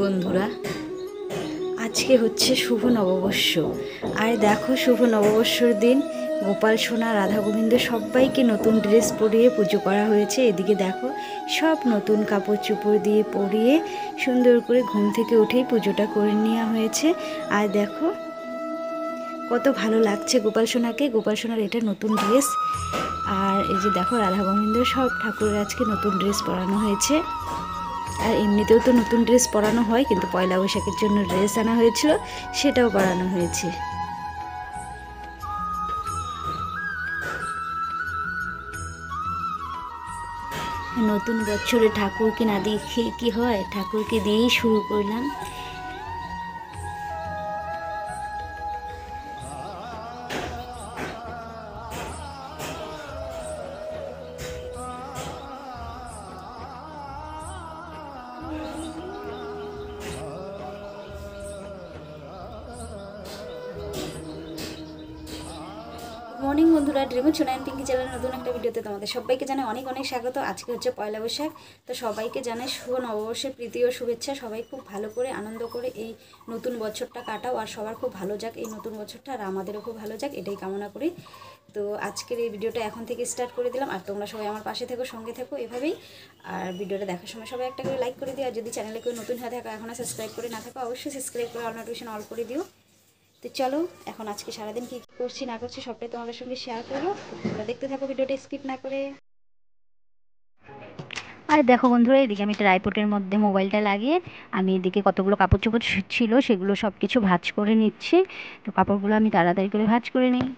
বন্ধুরা, আজকে হচ্ছে শুভ নববর্ষ। আর দেখো, শুভ নববর্ষর দিন গোপাল সোনা, রাধা গোবিন্দ সবাইকে নতুন ড্রেস পরিয়ে পুজো করা হয়েছে। এদিকে দেখো, সব নতুন কাপড় চোপড় দিয়ে পরিয়ে সুন্দর করে ঘুম থেকে উঠেই পুজোটা করে নেওয়া হয়েছে। আর দেখো কত ভালো লাগছে গোপাল সোনাকে। গোপাল সোনার এটা নতুন ড্রেস। আর এই যে দেখো, রাধা গোবিন্দ সব ঠাকুরের আজকে নতুন ড্রেস পরানো হয়েছে। আর এমনিতেও তো নতুন ড্রেস পরানো হয়, কিন্তু পয়লা বৈশাখের জন্য ড্রেস আনা হয়েছিল, সেটাও পরানো হয়েছে। নতুন বছরে ঠাকুরকে না দেখে কি হয়, ঠাকুরকে দিয়েই শুরু করলাম। মর্নিং বন্ধুরা, ড্রিমন সোনা অ্যান্ড পিঙ্কি চ্যানেলের নতুন একটা ভিডিওতে তোমাদের সবাইকে জানাই অনেক অনেক স্বাগত। আজকে হচ্ছে পয়লা বৈশাখ, তো সবাইকে জানাই শুভ নববর্ষের প্রীতি ও শুভেচ্ছা। সবাই খুব ভালো করে আনন্দ করে এই নতুন বছরটা কাটাও, আর সবার খুব ভালো যাক এই নতুন বছরটা, আর আমাদেরও খুব ভালো যাক, এটাই কামনা করি। তো আজকের এই ভিডিওটা এখন থেকে স্টার্ট করে দিলাম, আর তোমরা সবাই আমার পাশে থেকো, সঙ্গে থেকো এভাবেই। আর ভিডিওটা দেখার সময় সবাই একটা করে লাইক করে দিও, আর যদি চ্যানেলে কেউ নতুন হয়ে থাকো, এখনও সাবস্ক্রাইব করে না থাকো, অবশ্যই সাবস্ক্রাইব করে অল নোটিফিকেশন অল করে দিও। তো চলো, এখন আজকে সারাদিন কী করছি না করছি সবটাই তোমাদের সঙ্গে শেয়ার করবো। তোমরা দেখতে থাকো ভিডিওটা স্কিপ না করে। আর দেখো বন্ধুরা, এদিকে আমি ট্রাইপডের মধ্যে মোবাইলটা লাগিয়ে আমি এদিকে কতগুলো কাপড় চোপড় ছিল সেগুলো সব কিছু ভাঁজ করে নিচ্ছি। তো কাপড়গুলো আমি তাড়াতাড়ি করে ভাঁজ করে নিই।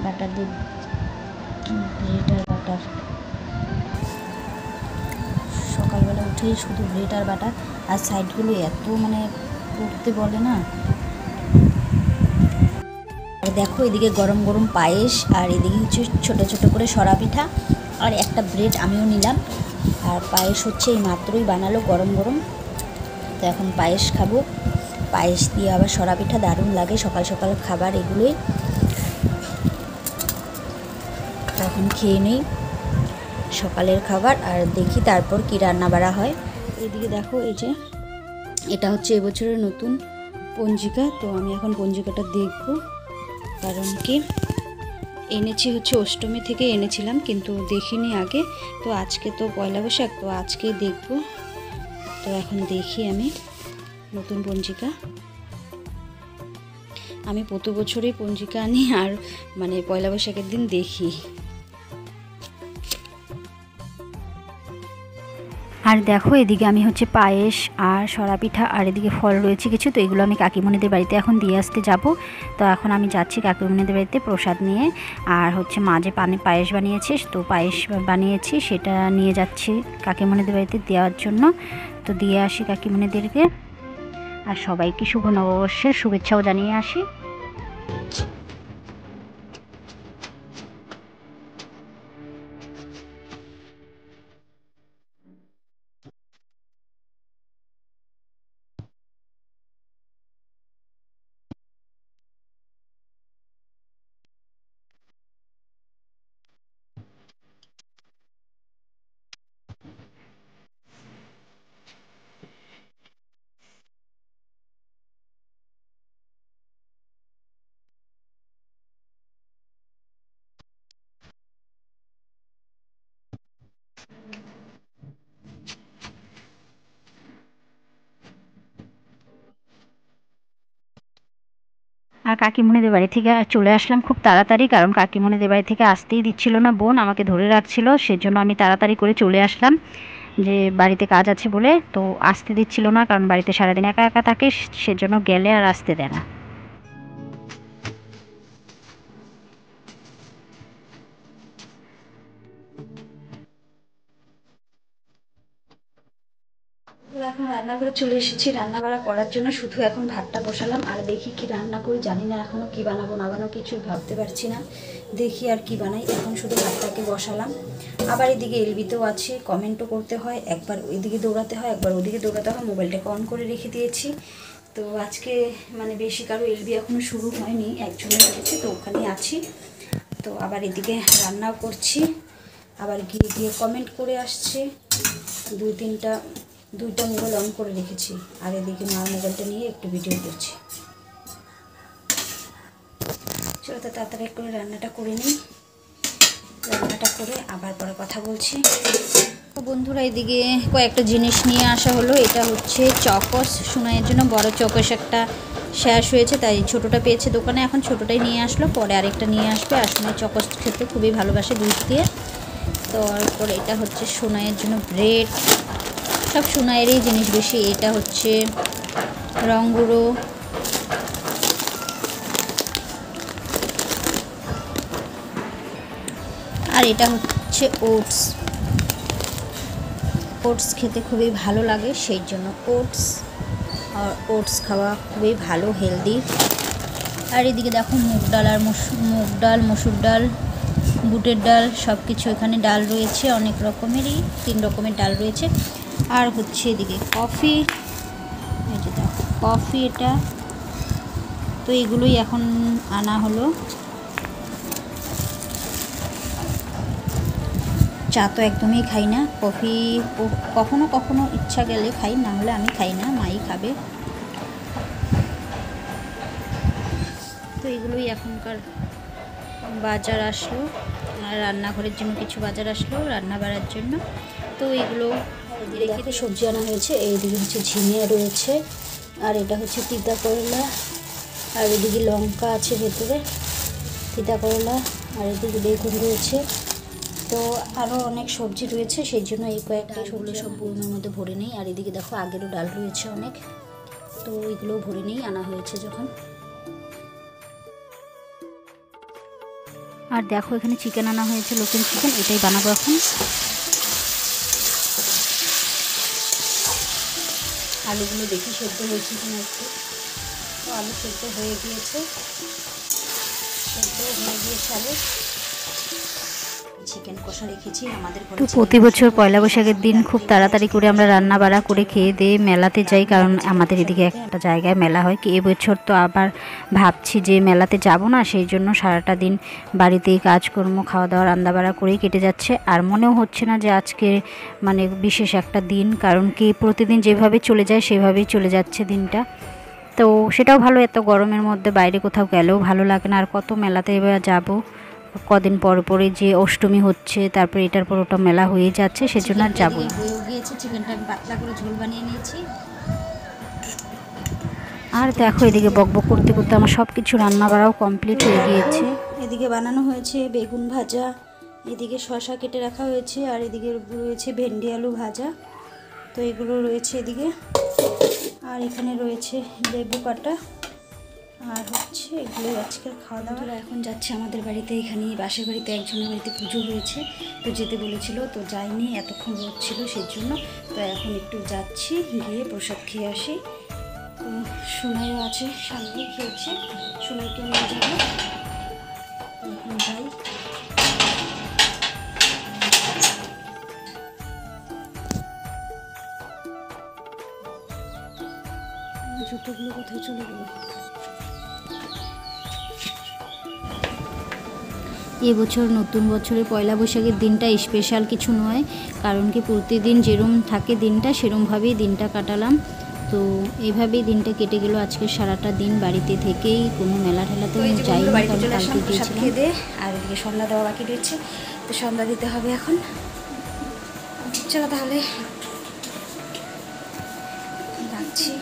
বাটার দিয়ে ব্রেড আর বাটার, সকালবেলা উঠেই শুধু ব্রেড আর বাটার। আর সাইডগুলো এত করতে বলে না। আর দেখো, এদিকে গরম গরম পায়েস, আর এদিকে হচ্ছে ছোটো ছোটো করে সরা পিঠা, আর একটা ব্রেড আমিও নিলাম। আর পায়েস হচ্ছে এই মাত্রই বানালো গরম গরম। তো এখন পায়েস খাবো। পায়েস দিয়ে আবার সরা পিঠা দারুণ লাগে, সকাল সকাল খাবার এগুলোই। এখন খেয়ে নেই সকালের খাবার, আর দেখি তারপর কি রান্না বাড়া হয়। এদিকে দেখো, এই যে এটা হচ্ছে এবছরের নতুন পঞ্জিকা। তো আমি এখন পঞ্জিকাটা দেখব, কারণ কি এনেছি হচ্ছে অষ্টমী থেকে এনেছিলাম, কিন্তু দেখিনি আগে। তো আজকে তো পয়লা বৈশাখ, তো আজকেই দেখব। তো এখন দেখি আমি নতুন পঞ্জিকা। আমি প্রতি বছরই পঞ্জিকা আনি, আর পয়লা বৈশাখের দিন দেখি। আর দেখো, এদিকে আমি হচ্ছে পায়েস আর সরা পিঠা, আর এদিকে ফল রয়েছে কিছু, তো এগুলো আমি কাকিমণিদের বাড়িতে এখন দিয়ে আসতে যাব। তো এখন আমি যাচ্ছি কাকিমণিদের বাড়িতে প্রসাদ নিয়ে। আর হচ্ছে মা যে পায়েস বানিয়েছে, তো পায়েস বানিয়েছি সেটা নিয়ে যাচ্ছি কাকিমণিদের বাড়িতে দেওয়ার জন্য। তো দিয়ে আসি কাকিমণিদেরকে, আর সবাইকে শুভ নববর্ষের শুভেচ্ছাও জানিয়ে আসি। আর কাকিমণিদের বাড়ি থেকে চলে আসলাম খুব তাড়াতাড়ি, কারণ কাকিমণিদের বাড়ি থেকে আসতেই দিচ্ছিল না, বোন আমাকে ধরে রাখছিল। সেজন্য আমি তাড়াতাড়ি করে চলে আসলাম, যে বাড়িতে কাজ আছে বলে। তো আসতে দিচ্ছিল না, কারণ বাড়িতে সারাদিন একা একা থাকে, সেজন্য গেলে আর আসতে দেয় না। এখন রান্নাঘরে চলে এসেছি রান্না বাড়া করার জন্য। শুধু এখন ভাতটা বসালাম, আর দেখি কি রান্না করি, জানি না এখনও কি বানাবো না বানাবো কিছুই ভাবতে পারছি না। দেখি আর কি বানাই। এখন শুধু ভাতটাকে বসালাম। আবার এদিকে এলবিতেও আছে, কমেন্টও করতে হয়, একবার ওইদিকে দৌড়াতে হয় একবার ওদিকে দৌড়াতে হয়। মোবাইলটাকে অন করে রেখে দিয়েছি। তো আজকে মানে বেশি কারো এলবি এখনও শুরু হয়নি, একজনের হয়েছে, তো ওখানে আছি। তো আবার এদিকে রান্নাও করছি, আবার গিয়ে গিয়ে কমেন্ট করে আসছে। দুইটা মোবাইল অন করে রেখেছি, আর এদিকে মার মোবাইলটা নিয়ে একটু ভিডিও করছি। চলো তো তাড়াতাড়ি করে রান্নাটা করে নিই, রান্নাটা করে আবার পরে কথা বলছি। তো বন্ধুরা এদিকে কয়েকটা জিনিস নিয়ে আসা হলো। এটা হচ্ছে চকস, সোনাইয়ের জন্য বড় চকস একটা শেষ হয়েছে, তাই ছোটোটা পেয়েছে দোকানে, এখন ছোটোটাই নিয়ে আসলো, পরে আরেকটা নিয়ে আসবে। আর সোনাই চকস খেতে খুবই ভালোবাসে দুধ দিয়ে। তো তারপরে এটা হচ্ছে সোনাইয়ের জন্য ব্রেড, সব সোনাইয়েরই জিনিস বেশি। এটা হচ্ছে রং গুঁড়ো, আর এটা হচ্ছে ওটস। ওটস খেতে খুবই ভালো লাগে, সেই জন্য ওটস খাওয়া খুবই ভালো, হেলদি। আর এদিকে দেখো মুগ ডাল আর মসুর ডাল, বুটের ডাল, সব কিছু এখানে ডাল রয়েছে, অনেক রকমেরই 3 রকমের ডাল রয়েছে। আর হচ্ছে এদিকে কফি, এই যে দেখো কফি এটা। তো এগুলোই এখন আনা হলো। চা তো একদমই খাই না, কফি কখনো কখনো ইচ্ছা গেলে খাই, না হলে আমি খাই না, মাই খাবে। তো এগুলোই এখনকার বাজার আসলো, আর রান্নাঘরের জন্য কিছু বাজার আসলো রান্না বাড়ার জন্য। তো এগুলো রেখে সবজি আনা হয়েছে। এইদিকে হচ্ছে ঝিঙে রয়েছে, আর এটা হচ্ছে তিতা করলা, আর এদিকে লঙ্কা আছে ভেতরে, তিতা করলা, আর এদিকে বেগুন রয়েছে। তো আরও অনেক সবজি রয়েছে, সেই জন্য এই কয়েকটা সবজি সব বয়মের মধ্যে ভরে নেই। আর এদিকে দেখো আগেরও ডাল রয়েছে অনেক, তো এইগুলোও ভরে নেই আনা হয়েছে যখন। আর দেখো এখানে চিকেন আনা হয়েছে, লোকেল চিকেন, এটাই বানাবো এখন। আলুগুলো দেখি সেদ্ধ হয়েছে কিনা একটু। তো আলু সেদ্ধ হয়ে গিয়েছে, আলু। চিকেন কষা রেখেছি আমাদের ঘরে। তো প্রতি বছর পয়লা বৈশাখের দিন খুব তাড়াতাড়ি করে আমরা রান্না বাড়া করে খেয়ে দিয়ে মেলাতে যাই, কারণ আমাদের এদিকে একটা জায়গায় মেলা হয়। কি এবছর তো আবার ভাবছি যে মেলাতে যাব না, সেই জন্য সারাটা দিন বাড়িতেই কাজকর্ম, খাওয়া দাওয়া, রান্না বাড়া করেই কেটে যাচ্ছে। আর মনেও হচ্ছে না যে আজকে মানে বিশেষ একটা দিন, কারণ কি প্রতিদিন যেভাবে চলে যায় সেভাবেই চলে যাচ্ছে দিনটা। তো সেটাও ভালো, এত গরমের মধ্যে বাইরে কোথাও গেলেও ভালো লাগে না। আর কত মেলাতে এবার যাবো, কদিন পর পরে যে অষ্টমী হচ্ছে, তারপরে এটার পর ওটা মেলা হয়ে যাচ্ছে, সেজন্য আর যাবো না। হয়ে গিয়েছে চিকেনটা, আমি পাতলা করে ঝোল বানিয়ে নিয়েছি। আর দেখো এদিকে বকবক করতে করতে আমার সব কিছু রান্না বাড়াও কমপ্লিট হয়ে গিয়েছে। এদিকে বানানো হয়েছে বেগুন ভাজা, এদিকে শসা কেটে রাখা হয়েছে, আর এদিকে রয়েছে ভেন্ডি আলু ভাজা। তো এগুলো রয়েছে এদিকে, আর এখানে রয়েছে লেবু কাটা, আর হচ্ছে এগুলো আজকের খাওয়া দাওয়া। এখন যাচ্ছে আমাদের বাড়িতে, এখানে পাশের বাড়িতে একজনের বাড়িতে পুজো হয়েছে, তো যেতে বলেছিল, তো যাইনি, এতক্ষণ রোদ ছিল সেই জন্য। তো এখন একটু যাচ্ছি, গিয়ে প্রসাদ খেয়ে আসি। তো সোনাইও আছে সামনে, খেয়েছে, সোনাইকে নিয়ে যাবো। এখন যাই। জুতোগুলো কোথায় চলে গেল? এবছর নতুন বছরের পয়লা বৈশাখের দিনটা স্পেশাল কিছু নয়, কারণ কি প্রতিদিন যেরম থাকে দিনটা সেরমভাবেই দিনটা কাটালাম। তো এইভাবেই দিনটা কেটে গেল আজকে সারাটা দিন বাড়িতে থেকেই, কোনো মেলা ঠেলাতে যাইনি, কারণ কালকে গিয়েছিলাম। আর এদিকে সন্ধ্যা দেওয়া বাকি রয়েছে, তো সন্ধ্যা দিতে হবে এখন। চলো তাহলে রাখছি,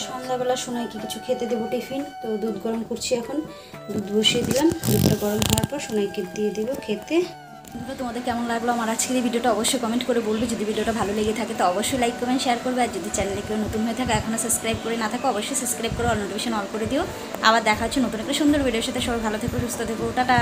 সন্ধ্যাবেলা সোনাইকে কিছু খেতে দেবো টিফিন। তো দুধ গরম করছি এখন, দুধ বসিয়ে দিলাম, দুধটা গরম হওয়ার পর সোনাইকে দিয়ে দেবো খেতে। তোমাদের কেমন লাগলো আমার আজকের এই ভিডিওটা অবশ্যই কমেন্ট করে বলবে। যদি ভিডিওটা ভালো লেগে থাকে তো অবশ্যই লাইক কমেন্ট শেয়ার করবে, আর যদি চ্যানেলে কেউ নতুন হয়ে থাকে এখনও সাবস্ক্রাইব করে না থাকে অবশ্যই সাবস্ক্রাইব করে অল নোটিফিকেশন অল করে দিও। আবার দেখা হচ্ছে নতুন একটা সুন্দর ভিডিওর সাথে। সবাই ভালো থেকো, সুস্থ থেকো, টাটা।